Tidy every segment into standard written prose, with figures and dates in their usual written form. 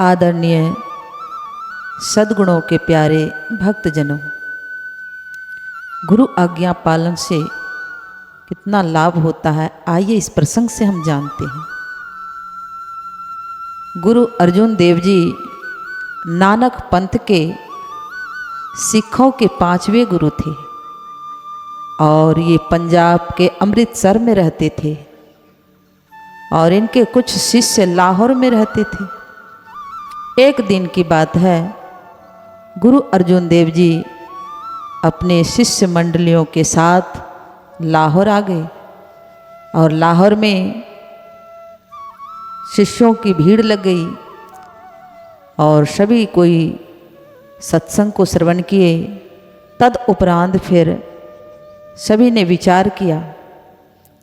आदरणीय सद्गुणों के प्यारे भक्तजनों, गुरु आज्ञा पालन से कितना लाभ होता है, आइए इस प्रसंग से हम जानते हैं। गुरु अर्जुन देव जी नानक पंथ के सिखों के 5वें गुरु थे और ये पंजाब के अमृतसर में रहते थे और इनके कुछ शिष्य लाहौर में रहते थे। एक दिन की बात है, गुरु अर्जुन देव जी अपने शिष्य मंडलियों के साथ लाहौर आ गए और लाहौर में शिष्यों की भीड़ लग गई और सभी कोई सत्संग को श्रवण किए। तद उपरांत फिर सभी ने विचार किया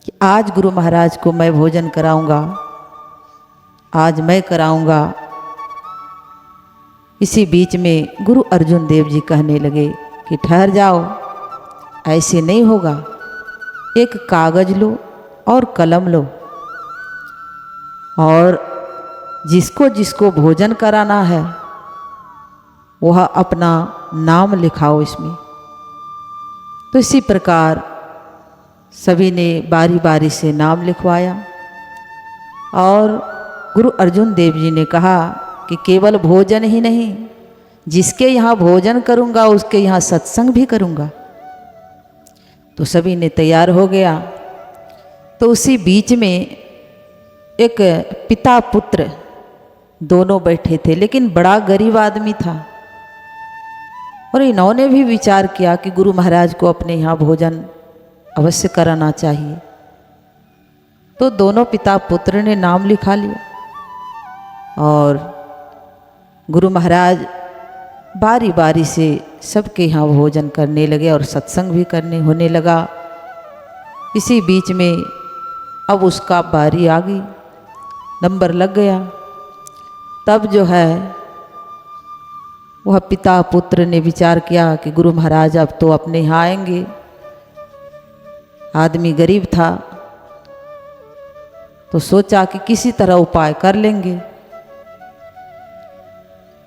कि आज गुरु महाराज को मैं भोजन कराऊंगा, आज मैं कराऊंगा। इसी बीच में गुरु अर्जुन देव जी कहने लगे कि ठहर जाओ, ऐसे नहीं होगा, एक कागज लो और कलम लो और जिसको जिसको भोजन कराना है वह अपना नाम लिखाओ इसमें। तो इसी प्रकार सभी ने बारी बारी से नाम लिखवाया और गुरु अर्जुन देव जी ने कहा कि केवल भोजन ही नहीं, जिसके यहाँ भोजन करूँगा उसके यहाँ सत्संग भी करूँगा। तो सभी ने तैयार हो गया। तो उसी बीच में एक पिता पुत्र दोनों बैठे थे, लेकिन बड़ा गरीब आदमी था और इन्होंने भी विचार किया कि गुरु महाराज को अपने यहाँ भोजन अवश्य कराना चाहिए। तो दोनों पिता पुत्र ने नाम लिखा लिया और गुरु महाराज बारी बारी से सबके यहाँ भोजन करने लगे और सत्संग भी करने होने लगा। इसी बीच में अब उसका बारी आ गई, नंबर लग गया। तब जो है वह पिता पुत्र ने विचार किया कि गुरु महाराज अब तो अपने यहाँ आएंगे। आदमी गरीब था तो सोचा कि किसी तरह उपाय कर लेंगे।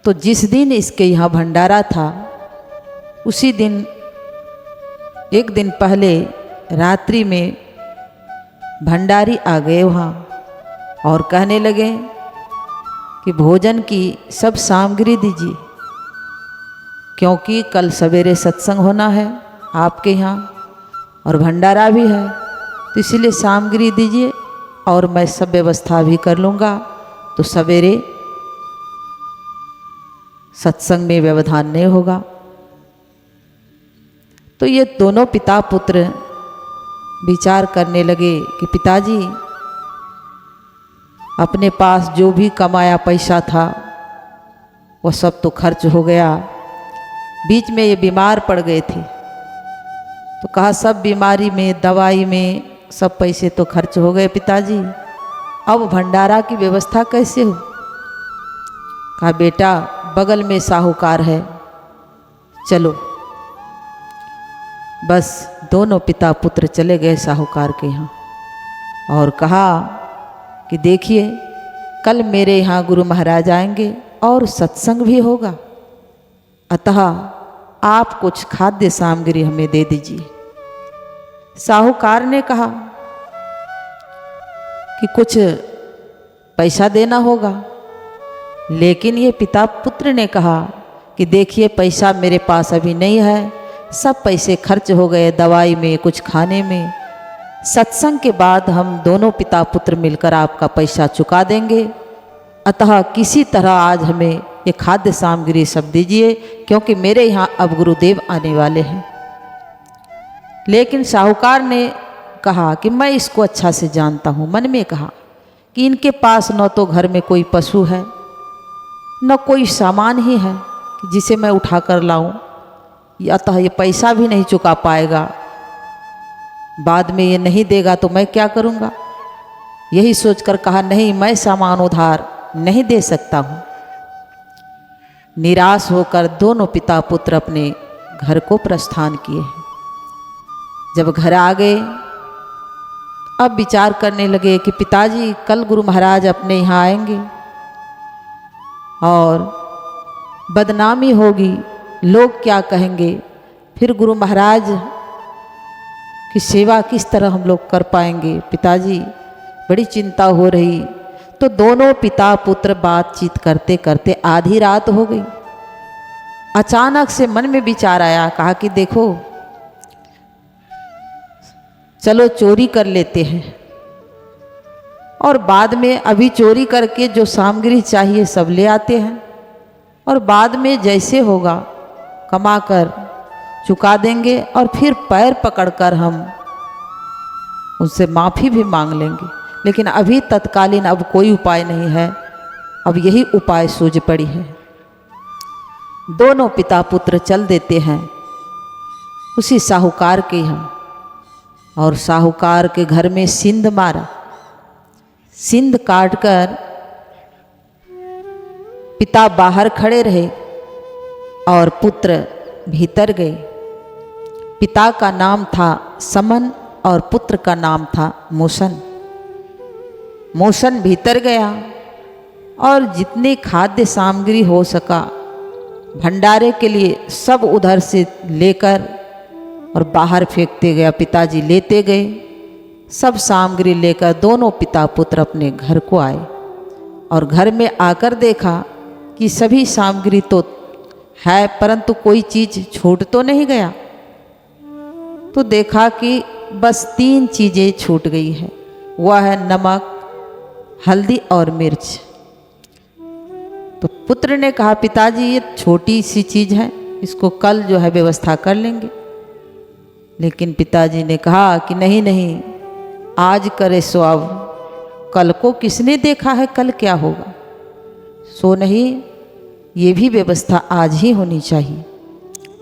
तो जिस दिन इसके यहाँ भंडारा था उसी दिन एक दिन पहले रात्रि में भंडारी आ गए वहाँ और कहने लगे कि भोजन की सब सामग्री दीजिए, क्योंकि कल सवेरे सत्संग होना है आपके यहाँ और भंडारा भी है, तो इसलिए सामग्री दीजिए और मैं सब व्यवस्था भी कर लूँगा, तो सवेरे सत्संग में व्यवधान नहीं होगा। तो ये दोनों पिता पुत्र विचार करने लगे कि पिताजी, अपने पास जो भी कमाया पैसा था वो सब तो खर्च हो गया। बीच में ये बीमार पड़ गए थे तो कहा सब बीमारी में दवाई में सब पैसे तो खर्च हो गए पिताजी, अब भंडारा की व्यवस्था कैसे हो। कहा बेटा बगल में साहूकार है, चलो। बस दोनों पिता पुत्र चले गए साहूकार के यहाँ और कहा कि देखिए कल मेरे यहाँ गुरु महाराज आएंगे और सत्संग भी होगा, अतः आप कुछ खाद्य सामग्री हमें दे दीजिए। साहूकार ने कहा कि कुछ पैसा देना होगा, लेकिन ये पिता पुत्र ने कहा कि देखिए पैसा मेरे पास अभी नहीं है, सब पैसे खर्च हो गए दवाई में, कुछ खाने में। सत्संग के बाद हम दोनों पिता पुत्र मिलकर आपका पैसा चुका देंगे, अतः किसी तरह आज हमें ये खाद्य सामग्री सब दीजिए, क्योंकि मेरे यहाँ अब गुरुदेव आने वाले हैं। लेकिन साहूकार ने कहा कि मैं इसको अच्छा से जानता हूँ, मन में कहा कि इनके पास न तो घर में कोई पशु है न कोई सामान ही है कि जिसे मैं उठा कर लाऊं, अतः ये पैसा भी नहीं चुका पाएगा, बाद में ये नहीं देगा तो मैं क्या करूँगा। यही सोचकर कहा नहीं, मैं सामान उधार नहीं दे सकता हूँ। निराश होकर दोनों पिता पुत्र अपने घर को प्रस्थान किए हैं। जब घर आ गए अब विचार करने लगे कि पिताजी कल गुरु महाराज अपने यहाँ आएंगे और बदनामी होगी, लोग क्या कहेंगे, फिर गुरु महाराज की सेवा किस तरह हम लोग कर पाएंगे। पिताजी बड़ी चिंता हो रही। तो दोनों पिता पुत्र बातचीत करते करते आधी रात हो गई। अचानक से मन में विचार आया, कहा कि देखो चलो चोरी कर लेते हैं और बाद में अभी चोरी करके जो सामग्री चाहिए सब ले आते हैं और बाद में जैसे होगा कमा कर चुका देंगे और फिर पैर पकड़कर हम उनसे माफ़ी भी मांग लेंगे। लेकिन अभी तत्कालीन अब कोई उपाय नहीं है, अब यही उपाय सूझ पड़ी है। दोनों पिता पुत्र चल देते हैं उसी साहूकार के यहाँ और साहूकार के घर में सिंध मारा। सिंध काट कर पिता बाहर खड़े रहे और पुत्र भीतर गए। पिता का नाम था समन और पुत्र का नाम था मोशन। मोशन भीतर गया और जितनी खाद्य सामग्री हो सका भंडारे के लिए सब उधर से लेकर और बाहर फेंकते गया। पिताजी लेते गए सब सामग्री लेकर। दोनों पिता पुत्र अपने घर को आए और घर में आकर देखा कि सभी सामग्री तो है परंतु कोई चीज़ छूट तो नहीं गया। तो देखा कि बस 3 चीज़ें छूट गई है, वह है नमक, हल्दी और मिर्च। तो पुत्र ने कहा पिताजी ये छोटी सी चीज़ है, इसको कल जो है व्यवस्था कर लेंगे। लेकिन पिताजी ने कहा कि नहीं नहीं, आज करे सो अब, कल को किसने देखा है कल क्या होगा, सो नहीं, ये भी व्यवस्था आज ही होनी चाहिए।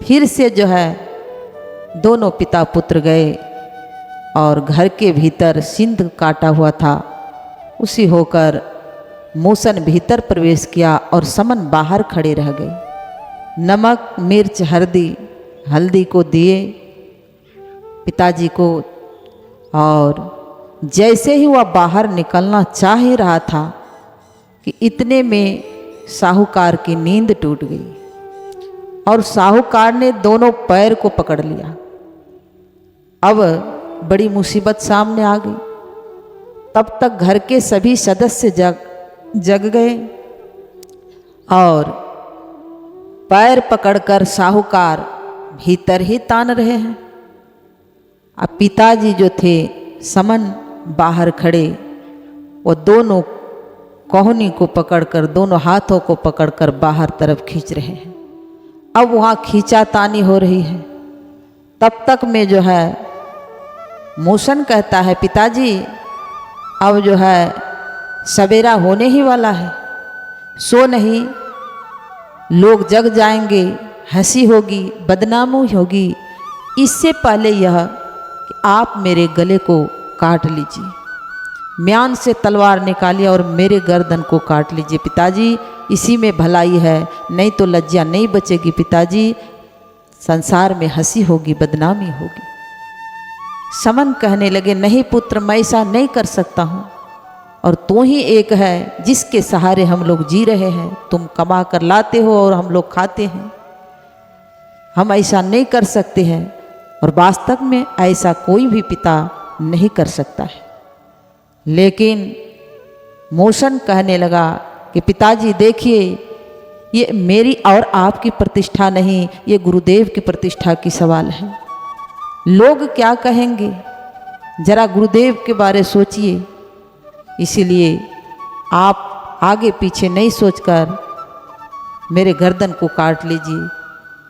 फिर से जो है दोनों पिता पुत्र गए और घर के भीतर सिंध काटा हुआ था उसी होकर मोशन भीतर प्रवेश किया और समन बाहर खड़े रह गए। नमक मिर्च हल्दी को दिए पिताजी को और जैसे ही वह बाहर निकलना चाह ही रहा था कि इतने में साहूकार की नींद टूट गई और साहूकार ने दोनों पैर को पकड़ लिया। अब बड़ी मुसीबत सामने आ गई। तब तक घर के सभी सदस्य जग गए और पैर पकड़कर साहूकार भीतर ही तान रहे हैं। अब पिताजी जो थे समन बाहर खड़े, वो दोनों कोहनी को पकड़कर, दोनों हाथों को पकड़कर बाहर तरफ खींच रहे हैं। अब वहाँ खींचातानी हो रही है। तब तक में जो है मोशन कहता है पिताजी अब जो है सवेरा होने ही वाला है, सो नहीं, लोग जग जाएंगे, हंसी होगी, बदनामी होगी। इससे पहले यह कि आप मेरे गले को काट लीजिए, म्यान से तलवार निकालिए और मेरे गर्दन को काट लीजिए पिताजी, इसी में भलाई है, नहीं तो लज्जा नहीं बचेगी पिताजी, संसार में हंसी होगी, बदनामी होगी। समन कहने लगे नहीं पुत्र, मैं ऐसा नहीं कर सकता हूँ और तू ही एक है जिसके सहारे हम लोग जी रहे हैं। तुम कमा कर लाते हो और हम लोग खाते हैं, हम ऐसा नहीं कर सकते हैं और वास्तव में ऐसा कोई भी पिता नहीं कर सकता है। लेकिन मोशन कहने लगा कि पिताजी देखिए, ये मेरी और आपकी प्रतिष्ठा नहीं, ये गुरुदेव की प्रतिष्ठा की सवाल है। लोग क्या कहेंगे, जरा गुरुदेव के बारे सोचिए। इसीलिए आप आगे पीछे नहीं सोचकर मेरे गर्दन को काट लीजिए,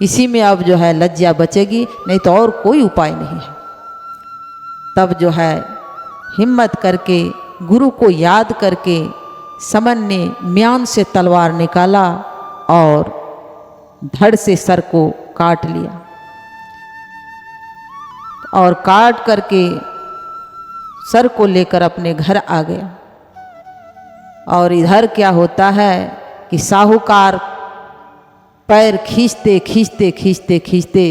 इसी में अब जो है लज्जा बचेगी, नहीं तो और कोई उपाय नहीं है। तब जो है हिम्मत करके गुरु को याद करके समन ने म्यान से तलवार निकाला और धड़ से सर को काट लिया और काट करके सर को लेकर अपने घर आ गया। और इधर क्या होता है कि साहूकार पैर खींचते खींचते खींचते खींचते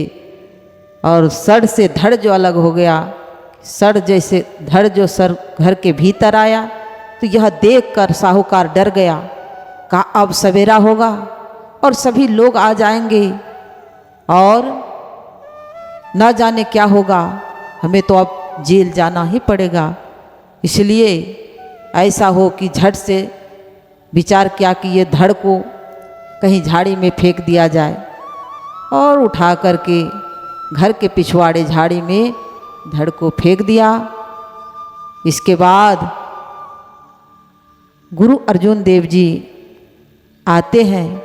और सर से धड़ जो अलग हो गया, सर जैसे धड़ जो सर घर के भीतर आया, तो यह देखकर साहूकार डर गया। कहा अब सवेरा होगा और सभी लोग आ जाएंगे और न जाने क्या होगा, हमें तो अब जेल जाना ही पड़ेगा। इसलिए ऐसा हो कि झट से विचार किया कि ये धड़ को कहीं झाड़ी में फेंक दिया जाए और उठा करके घर के पिछवाड़े झाड़ी में धड़ को फेंक दिया। इसके बाद गुरु अर्जुन देव जी आते हैं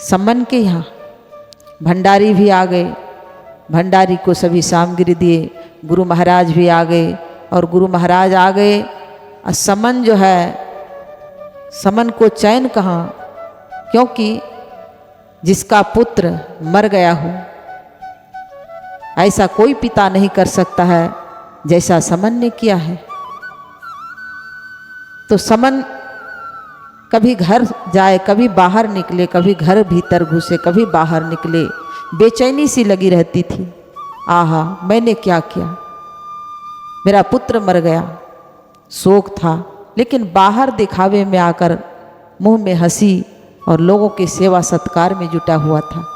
समन के यहाँ। भंडारी भी आ गए, भंडारी को सभी सामग्री दिए। गुरु महाराज भी आ गए और गुरु महाराज आ गए। और समन जो है, समन को चैन कहाँ, क्योंकि जिसका पुत्र मर गया हो ऐसा कोई पिता नहीं कर सकता है जैसा समन ने किया है। तो समन कभी घर जाए, कभी बाहर निकले, कभी घर भीतर घुसे, कभी बाहर निकले, बेचैनी सी लगी रहती थी। आहा, मैंने क्या किया, मेरा पुत्र मर गया, शोक था। लेकिन बाहर दिखावे में आकर मुंह में हंसी और लोगों के सेवा सत्कार में जुटा हुआ था।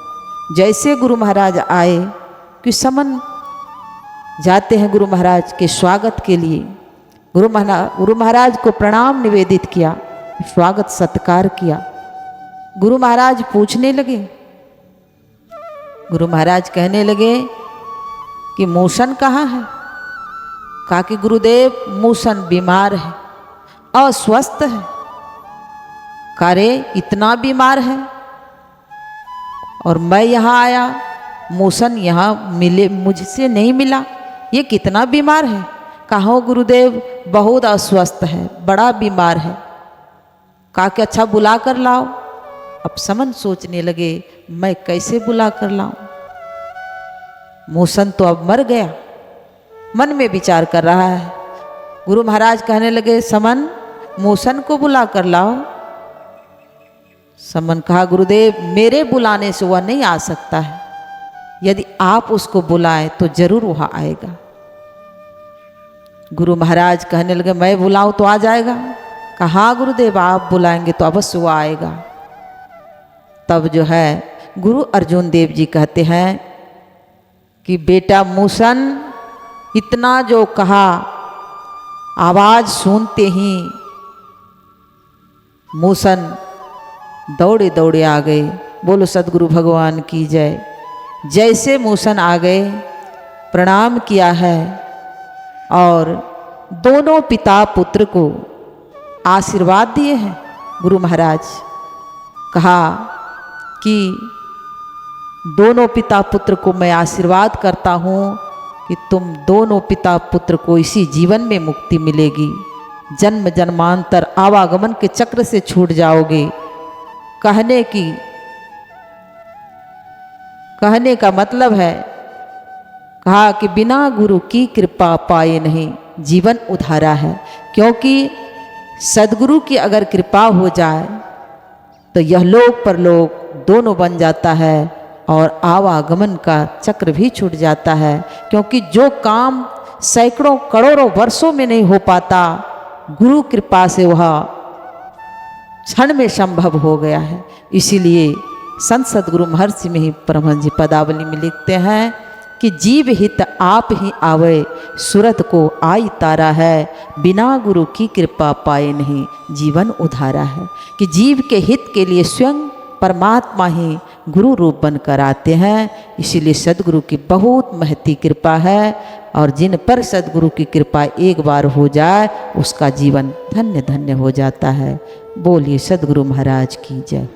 जैसे गुरु महाराज आए कि समन जाते हैं गुरु महाराज के स्वागत के लिए। गुरु महाराज को प्रणाम निवेदित किया, स्वागत सत्कार किया। गुरु महाराज पूछने लगे, गुरु महाराज कहने लगे कि मूसन कहाँ है। कहा कि गुरुदेव मूसन बीमार है, अस्वस्थ है। कहा रे इतना बीमार है और मैं यहाँ आया, मूसन यहाँ मिले, मुझसे नहीं मिला, ये कितना बीमार है। कहा गुरुदेव बहुत अस्वस्थ है, बड़ा बीमार है। कहा कि अच्छा बुला कर लाओ। अब समन सोचने लगे मैं कैसे बुला कर लाऊं, मूसन तो अब मर गया। मन में विचार कर रहा है। गुरु महाराज कहने लगे समन मूसन को बुला कर लाओ। समन कहा गुरुदेव मेरे बुलाने से वह नहीं आ सकता है, यदि आप उसको बुलाएं तो जरूर वह आएगा। गुरु महाराज कहने लगे मैं बुलाऊं तो आ जाएगा। कहा गुरुदेव आप बुलाएंगे तो अवश्य वो आएगा। तब जो है गुरु अर्जुन देव जी कहते हैं कि बेटा मूसन, इतना जो कहा, आवाज सुनते ही मूसन दौड़े दौड़े आ गए। बोलो सदगुरु भगवान की जय। जैसे मूसन आ गए, प्रणाम किया है और दोनों पिता पुत्र को आशीर्वाद दिए हैं। गुरु महाराज कहा कि दोनों पिता पुत्र को मैं आशीर्वाद करता हूँ कि तुम दोनों पिता पुत्र को इसी जीवन में मुक्ति मिलेगी, जन्म जन्मांतर आवागमन के चक्र से छूट जाओगे। कहने का मतलब है, कहा कि बिना गुरु की कृपा पाए नहीं जीवन उधारा है। क्योंकि सदगुरु की अगर कृपा हो जाए तो यह लोक परलोक दोनों बन जाता है और आवागमन का चक्र भी छूट जाता है। क्योंकि जो काम सैकड़ों करोड़ों वर्षों में नहीं हो पाता, गुरु कृपा से वह क्षण में संभव हो गया है। इसीलिए संत सदगुरु महर्षि में ही परमहंस जी पदावली में लिखते हैं कि जीव हित आप ही आवे, सूरत को आई तारा है, बिना गुरु की कृपा पाए नहीं जीवन उधारा है। कि जीव के हित के लिए स्वयं परमात्मा ही गुरु रूप बनकर आते हैं। इसीलिए सदगुरु की बहुत महती कृपा है और जिन पर सदगुरु की कृपा एक बार हो जाए उसका जीवन धन्य धन्य हो जाता है। बोलिए सदगुरु महाराज की जय।